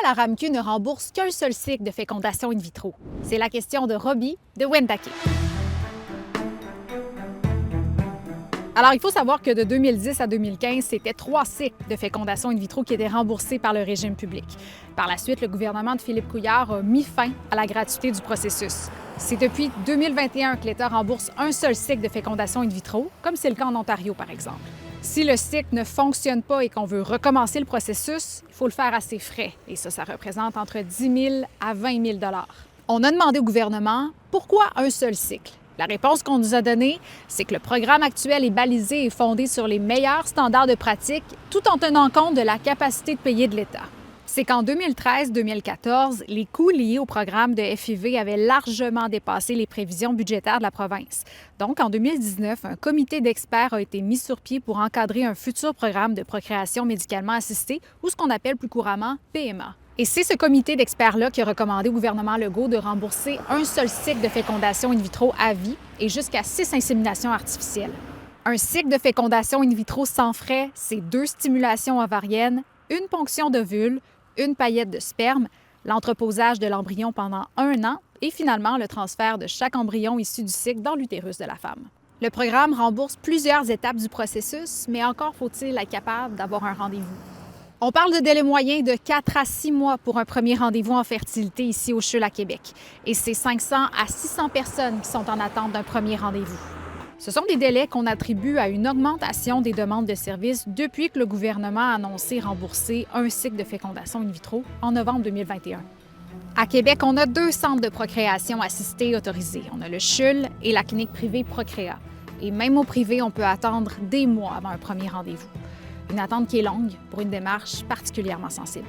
la RAMQ ne rembourse qu'un seul cycle de fécondation in vitro? C'est la question de Robbie de Wendake. Alors, il faut savoir que de 2010 à 2015, c'était 3 cycles de fécondation in vitro qui étaient remboursés par le régime public. Par la suite, le gouvernement de Philippe Couillard a mis fin à la gratuité du processus. C'est depuis 2021 que l'État rembourse un seul cycle de fécondation in vitro, comme c'est le cas en Ontario, par exemple. Si le cycle ne fonctionne pas et qu'on veut recommencer le processus, il faut le faire à ses frais. Et ça représente entre 10 000 à 20 000 $. On a demandé au gouvernement pourquoi un seul cycle. La réponse qu'on nous a donnée, c'est que le programme actuel est balisé et fondé sur les meilleurs standards de pratique, tout en tenant compte de la capacité de payer de l'État. C'est qu'en 2013-2014, les coûts liés au programme de FIV avaient largement dépassé les prévisions budgétaires de la province. Donc, en 2019, un comité d'experts a été mis sur pied pour encadrer un futur programme de procréation médicalement assistée, ou ce qu'on appelle plus couramment PMA. Et c'est ce comité d'experts-là qui a recommandé au gouvernement Legault de rembourser un seul cycle de fécondation in vitro à vie et jusqu'à 6 inséminations artificielles. Un cycle de fécondation in vitro sans frais, c'est 2 stimulations ovariennes, une ponction d'ovule, une paillette de sperme, l'entreposage de l'embryon pendant 1 an et finalement le transfert de chaque embryon issu du cycle dans l'utérus de la femme. Le programme rembourse plusieurs étapes du processus, mais encore faut-il être capable d'avoir un rendez-vous. On parle de délai moyen de 4 à 6 mois pour un premier rendez-vous en fertilité ici au CHUL à Québec. Et c'est 500 à 600 personnes qui sont en attente d'un premier rendez-vous. Ce sont des délais qu'on attribue à une augmentation des demandes de services depuis que le gouvernement a annoncé rembourser un cycle de fécondation in vitro en novembre 2021. À Québec, on a 2 centres de procréation assistée autorisés. On a le CHUL et la clinique privée Procréa. Et même au privé, on peut attendre des mois avant un premier rendez-vous. Une attente qui est longue pour une démarche particulièrement sensible.